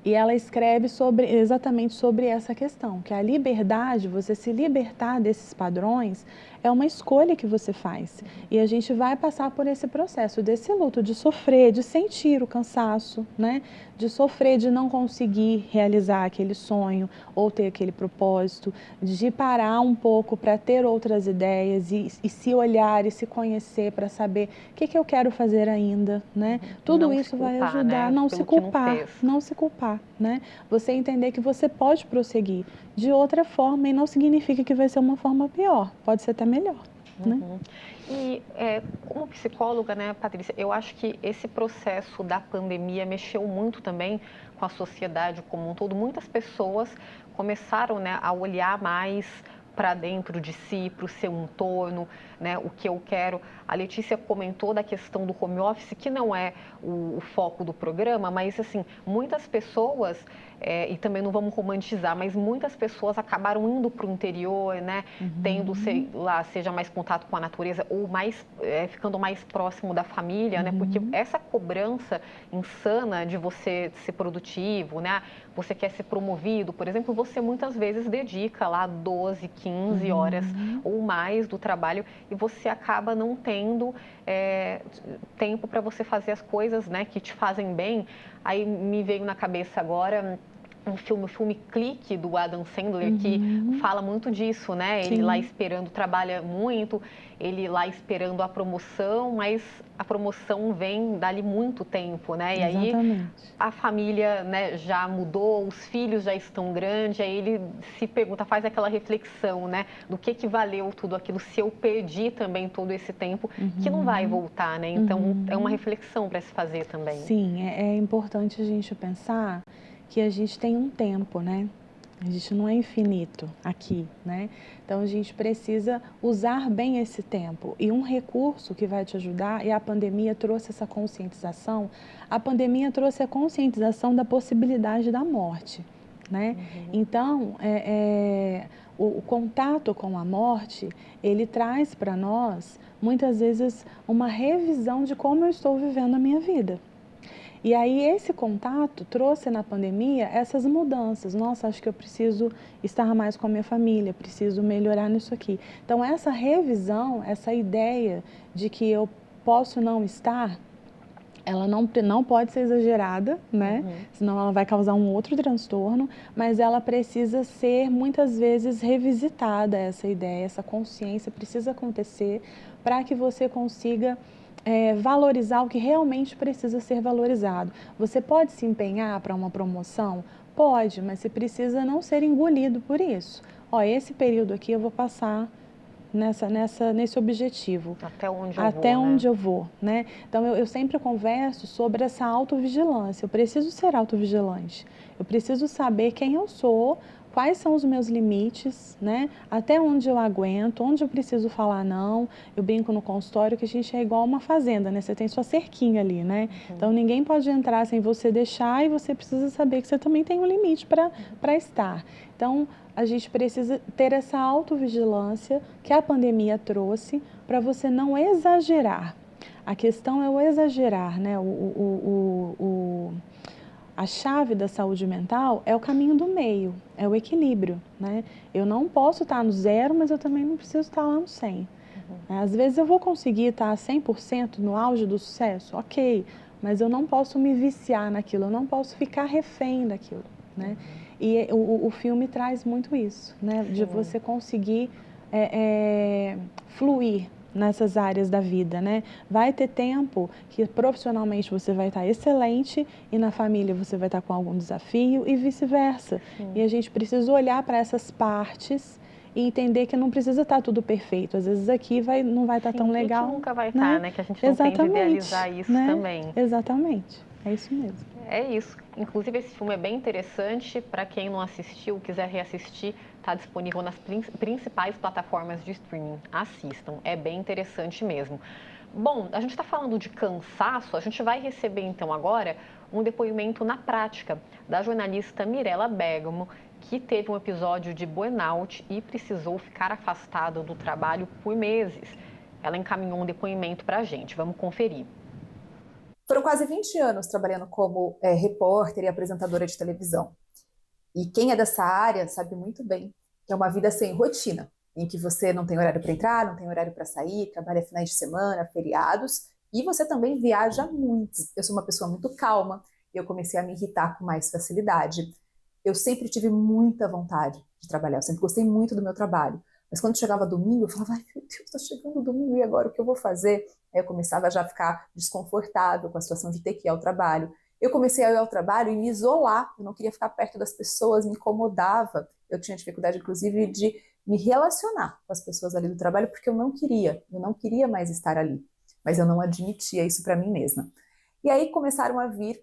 E ela escreve exatamente sobre essa questão, que a liberdade, você se libertar desses padrões, é uma escolha que você faz. E a gente vai passar por esse processo desse luto, de sofrer, de sentir o cansaço, né? De sofrer, de não conseguir realizar aquele sonho ou ter aquele propósito, de parar um pouco para ter outras ideias e se olhar e se conhecer para saber o que eu quero fazer ainda, né? Tudo Não isso se vai culpar, ajudar, né, não pelo se que não culpar, fez. não se culpar, né? Você entender que você pode prosseguir de outra forma e não significa que vai ser uma forma pior, pode ser até melhor, né? E como psicóloga, né, Patrícia, eu acho que esse processo da pandemia mexeu muito também com a sociedade como um todo. Muitas pessoas começaram, né, a olhar mais para dentro de si, para o seu entorno, né, o que eu quero. A Letícia comentou da questão do home office, que não é o foco do programa, mas assim, muitas pessoas, e também não vamos romantizar, mas muitas pessoas acabaram indo para o interior, né, tendo, sei lá, seja mais contato com a natureza ou mais, ficando mais próximo da família, né, porque essa cobrança insana de você ser produtivo, né, você quer ser promovido, por exemplo, você muitas vezes dedica lá 12, 15 horas ou mais do trabalho e você acaba não tendo tempo para você fazer as coisas, né, que te fazem bem. Aí me veio na cabeça agora o filme Clique, do Adam Sandler, que fala muito disso, né? Ele lá esperando, trabalha muito, ele lá esperando a promoção, mas a promoção vem dali muito tempo, né? E aí a família, né, já mudou, os filhos já estão grandes, aí ele se pergunta, faz aquela reflexão, né? Do que valeu tudo aquilo, se eu perdi também todo esse tempo, que não vai voltar, né? Então, é uma reflexão para se fazer também. Sim, é importante a gente pensar que a gente tem um tempo, né? A gente não é infinito aqui, né? Então, a gente precisa usar bem esse tempo. E um recurso que vai te ajudar, e a pandemia trouxe essa conscientização, a pandemia trouxe a conscientização da possibilidade da morte, né? Então, o contato com a morte, ele traz para nós, muitas vezes, uma revisão de como eu estou vivendo a minha vida. E aí esse contato trouxe na pandemia essas mudanças. Nossa, acho que eu preciso estar mais com a minha família, preciso melhorar nisso aqui. Então essa revisão, essa ideia de que eu posso não estar, ela não pode ser exagerada, né? Senão ela vai causar um outro transtorno, mas ela precisa ser muitas vezes revisitada, essa ideia, essa consciência precisa acontecer para que você consiga valorizar o que realmente precisa ser valorizado. Você pode se empenhar para uma promoção? Pode, mas você precisa não ser engolido por isso. Ó, esse período aqui eu vou passar nesse objetivo. Até onde eu vou, né? Então, eu sempre converso sobre essa autovigilância. Eu preciso ser autovigilante. Eu preciso saber quem eu sou, quais são os meus limites, né? Até onde eu aguento, onde eu preciso falar não. Eu brinco no consultório que a gente é igual uma fazenda, né? Você tem sua cerquinha ali, né? Então, ninguém pode entrar sem você deixar e você precisa saber que você também tem um limite para estar. Então, a gente precisa ter essa autovigilância que a pandemia trouxe para você não exagerar. A questão é o exagerar, né? A chave da saúde mental é o caminho do meio, é o equilíbrio, né? Eu não posso estar no 0, mas eu também não preciso estar lá no 100. Às vezes eu vou conseguir estar 100% no auge do sucesso, ok, mas eu não posso me viciar naquilo, eu não posso ficar refém daquilo, né? E o filme traz muito isso, né? De você conseguir fluir nessas áreas da vida, né? Vai ter tempo que profissionalmente você vai estar excelente e na família você vai estar com algum desafio e vice-versa. E a gente precisa olhar para essas partes e entender que não precisa estar tudo perfeito. Às vezes aqui não vai estar tão legal. Que nunca vai estar, né? Que a gente não tem de idealizar isso, né? Também. Exatamente. É isso mesmo. É isso. Inclusive, esse filme é bem interessante. Para quem não assistiu, quiser reassistir, está disponível nas principais plataformas de streaming. Assistam, é bem interessante mesmo. Bom, a gente está falando de cansaço, a gente vai receber então agora um depoimento na prática da jornalista Mirella Bergamo, que teve um episódio de burnout e precisou ficar afastada do trabalho por meses. Ela encaminhou um depoimento para a gente, vamos conferir. Foram quase 20 anos trabalhando como repórter e apresentadora de televisão. E quem é dessa área sabe muito bem que é uma vida sem rotina, em que você não tem horário para entrar, não tem horário para sair, trabalha finais de semana, feriados, e você também viaja muito. Eu sou uma pessoa muito calma, e eu comecei a me irritar com mais facilidade. Eu sempre tive muita vontade de trabalhar, eu sempre gostei muito do meu trabalho. Mas quando chegava domingo, eu falava, ai meu Deus, está chegando domingo, e agora o que eu vou fazer? Aí eu começava já a ficar desconfortável com a situação de ter que ir ao trabalho. Eu comecei a ir ao trabalho e me isolar, eu não queria ficar perto das pessoas, me incomodava. Eu tinha dificuldade, inclusive, de me relacionar com as pessoas ali do trabalho, porque eu não queria mais estar ali. Mas eu não admitia isso para mim mesma. E aí começaram a vir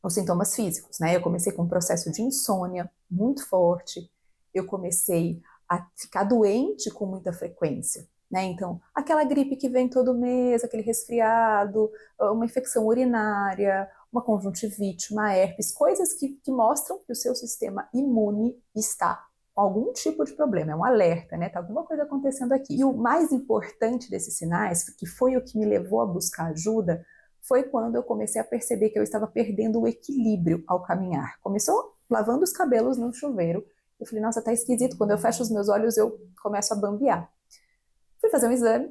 os sintomas físicos, né? Eu comecei com um processo de insônia muito forte, eu comecei a ficar doente com muita frequência, né? Então, aquela gripe que vem todo mês, aquele resfriado, uma infecção urinária, uma conjuntivite, uma herpes, coisas que mostram que o seu sistema imune está com algum tipo de problema, é um alerta, né? Tá alguma coisa acontecendo aqui. E o mais importante desses sinais, que foi o que me levou a buscar ajuda, foi quando eu comecei a perceber que eu estava perdendo o equilíbrio ao caminhar. Começou lavando os cabelos no chuveiro. Eu falei, nossa, tá esquisito. Quando eu fecho os meus olhos, eu começo a bambear. Fui fazer um exame.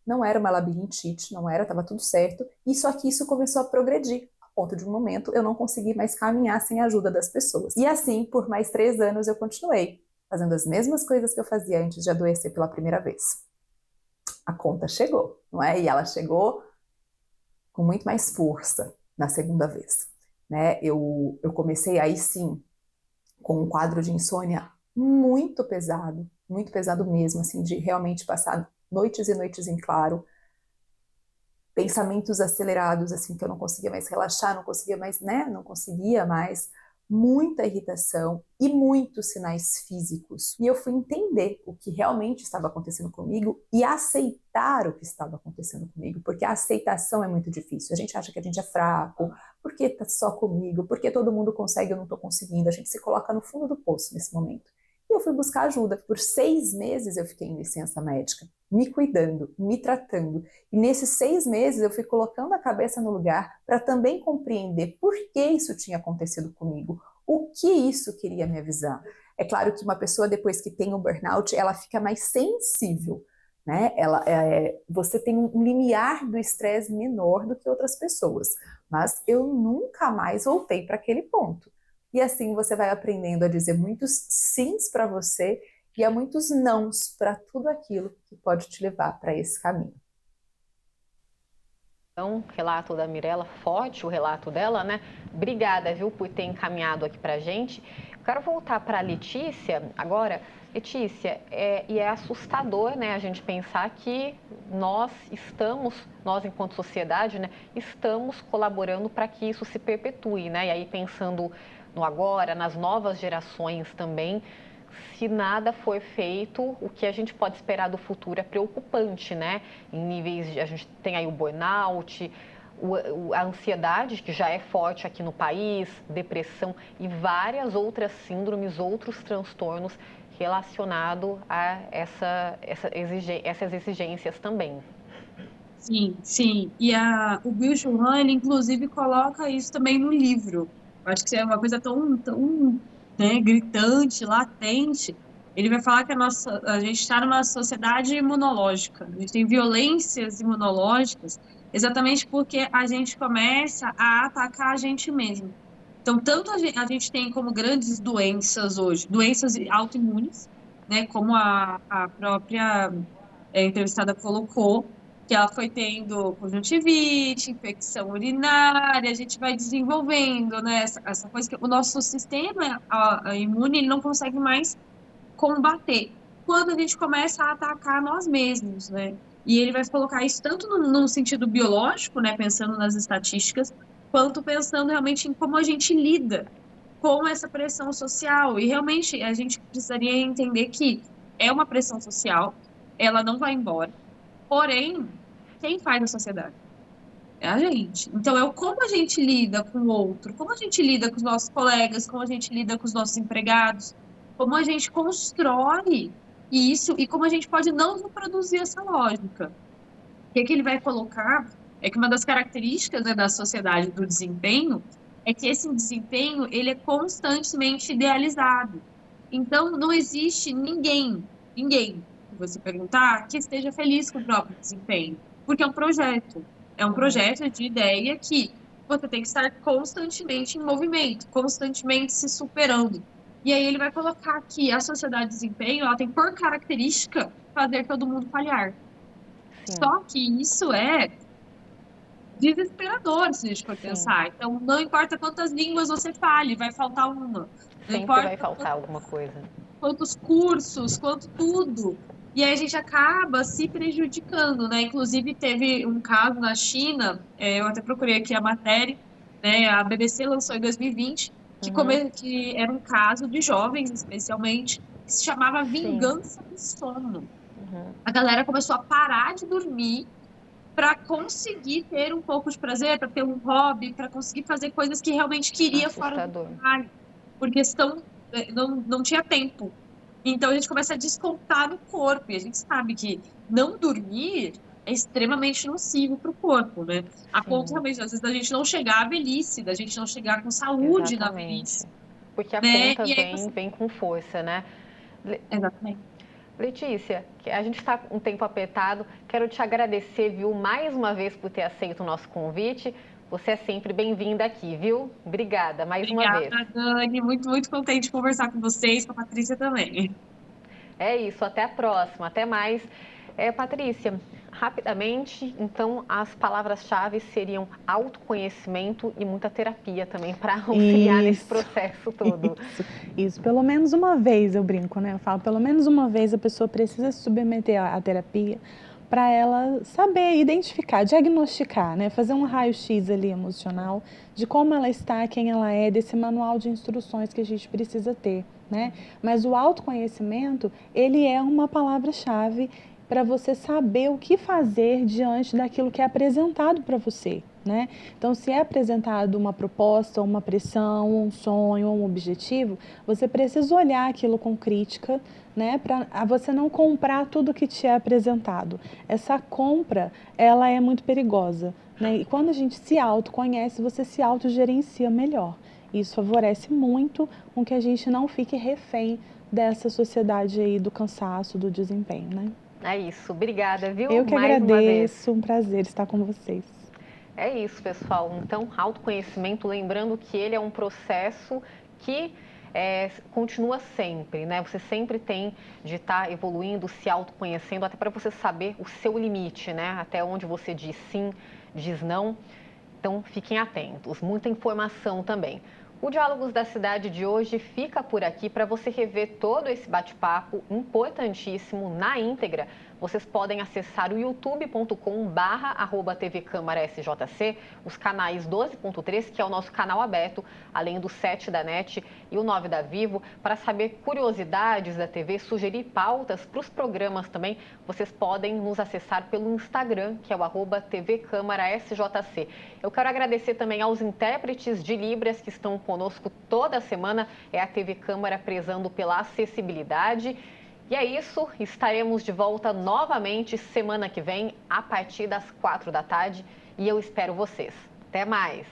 Não era uma labirintite, não era, estava tudo certo. E só que isso começou a progredir. A ponto de um momento, eu não consegui mais caminhar sem a ajuda das pessoas. E assim, por mais 3 anos, eu continuei fazendo as mesmas coisas que eu fazia antes de adoecer pela primeira vez. A conta chegou, não é? E ela chegou com muito mais força na segunda vez, né? Eu comecei aí sim com um quadro de insônia muito pesado mesmo, assim, de realmente passar noites e noites em claro, pensamentos acelerados, assim, que eu não conseguia mais relaxar, não conseguia mais, muita irritação e muitos sinais físicos. E eu fui entender o que realmente estava acontecendo comigo e aceitar o que estava acontecendo comigo, porque a aceitação é muito difícil. A gente acha que a gente é fraco, porque tá só comigo, porque todo mundo consegue, eu não tô conseguindo. A gente se coloca no fundo do poço nesse momento. E eu fui buscar ajuda. Por 6 meses eu fiquei em licença médica, me cuidando, me tratando. E nesses 6 meses eu fui colocando a cabeça no lugar para também compreender por que isso tinha acontecido comigo, o que isso queria me avisar. É claro que uma pessoa, depois que tem um burnout, ela fica mais sensível, né? Você tem um limiar do estresse menor do que outras pessoas. Mas eu nunca mais voltei para aquele ponto. E assim você vai aprendendo a dizer muitos sims para você e a muitos nãos para tudo aquilo que pode te levar para esse caminho. Então, relato da Mirella, forte o relato dela, né? Obrigada, viu, por ter encaminhado aqui pra gente. Quero voltar para a Letícia agora. Letícia, é assustador, né, a gente pensar que nós enquanto sociedade, né, estamos colaborando para que isso se perpetue, né? E aí pensando no agora, nas novas gerações também, se nada for feito, o que a gente pode esperar do futuro é preocupante, né? Em níveis a gente tem aí o burnout, a ansiedade, que já é forte aqui no país, depressão e várias outras síndromes, outros transtornos relacionados a essas exigências também. Sim, sim. E o Byung-Chul Han, ele inclusive coloca isso também no livro. Eu acho que é uma coisa tão né, gritante, latente. Ele vai falar que a gente está numa sociedade imunológica. A gente tem violências imunológicas exatamente porque a gente começa a atacar a gente mesmo. Então, tanto a gente tem como grandes doenças hoje, doenças autoimunes, né, como a própria entrevistada colocou, que ela foi tendo conjuntivite, infecção urinária, a gente vai desenvolvendo, né, essa coisa que o nosso sistema imune ele não consegue mais combater. Quando a gente começa a atacar nós mesmos, né? E ele vai colocar isso tanto no sentido biológico, né, pensando nas estatísticas, quanto pensando realmente em como a gente lida com essa pressão social. E realmente a gente precisaria entender que é uma pressão social, ela não vai embora. Porém, quem faz a sociedade? É a gente. Então, como a gente lida com o outro, como a gente lida com os nossos colegas, como a gente lida com os nossos empregados, como a gente constrói isso e como a gente pode não reproduzir essa lógica. O que ele vai colocar é que uma das características, né, da sociedade do desempenho é que esse desempenho ele é constantemente idealizado. Então, não existe ninguém, se você perguntar, que esteja feliz com o próprio desempenho, porque é um projeto. É um projeto de ideia que você tem que estar constantemente em movimento, constantemente se superando. E aí ele vai colocar que a sociedade de desempenho, ela tem por característica fazer todo mundo falhar. Só que isso é desesperador, se a gente for pensar. Então, não importa quantas línguas você fale, vai faltar uma. Não Sempre importa vai faltar alguma coisa. quantos cursos, quanto tudo. E aí a gente acaba se prejudicando, né? Inclusive, teve um caso na China, eu até procurei aqui a matéria, né? A BBC lançou em 2020, que era um caso de jovens, especialmente, que se chamava Vingança do Sono. A galera começou a parar de dormir para conseguir ter um pouco de prazer, para ter um hobby, para conseguir fazer coisas que realmente queria fora do trabalho, por questão não tinha tempo. Então a gente começa a descontar no corpo e a gente sabe que não dormir é extremamente nocivo para o corpo, né? A ponto realmente às vezes da gente não chegar à velhice, da gente não chegar com saúde na velhice. Porque a né? conta vem com força, né? Exatamente. Letícia, a gente está um tempo apertado, quero te agradecer, viu, mais uma vez por ter aceito o nosso convite. Você é sempre bem-vinda aqui, viu? Obrigada, mais uma vez. Obrigada, Dani. Muito, muito contente de conversar com vocês, com a Patrícia também. É isso, até a próxima, até mais. Patrícia, rapidamente, então, as palavras-chave seriam autoconhecimento e muita terapia também para auxiliar nesse processo todo. Isso, pelo menos uma vez, eu brinco, né? Eu falo, pelo menos uma vez a pessoa precisa se submeter à terapia para ela saber identificar, diagnosticar, né? Fazer um raio-x ali emocional de como ela está, quem ela é, desse manual de instruções que a gente precisa ter, né? Mas o autoconhecimento, ele é uma palavra-chave para você saber o que fazer diante daquilo que é apresentado para você, né? Então, se é apresentado uma proposta, uma pressão, um sonho, um objetivo, você precisa olhar aquilo com crítica, né? Para você não comprar tudo que te é apresentado. Essa compra, ela é muito perigosa, né? E quando a gente se autoconhece, você se autogerencia melhor. Isso favorece muito com que a gente não fique refém dessa sociedade aí do cansaço, do desempenho, né? É isso, obrigada, viu? Eu que agradeço, um prazer estar com vocês. É isso, pessoal. Então, autoconhecimento, lembrando que ele é um processo que continua sempre, né? Você sempre tem de estar evoluindo, se autoconhecendo, até para você saber o seu limite, né? Até onde você diz sim, diz não. Então, fiquem atentos. Muita informação também. O Diálogos da Cidade de hoje fica por aqui. Para você rever todo esse bate-papo importantíssimo na íntegra, vocês podem acessar o youtube.com/tvcâmarasjc, os canais 12.3, que é o nosso canal aberto, além do 7 da NET e o 9 da Vivo. Para saber curiosidades da TV, sugerir pautas para os programas também, vocês podem nos acessar pelo Instagram, que é o @tvcâmarasjc. Eu quero agradecer também aos intérpretes de Libras que estão conosco toda semana. É a TV Câmara prezando pela acessibilidade. E é isso, estaremos de volta novamente semana que vem, a partir das 4 da tarde. E eu espero vocês. Até mais!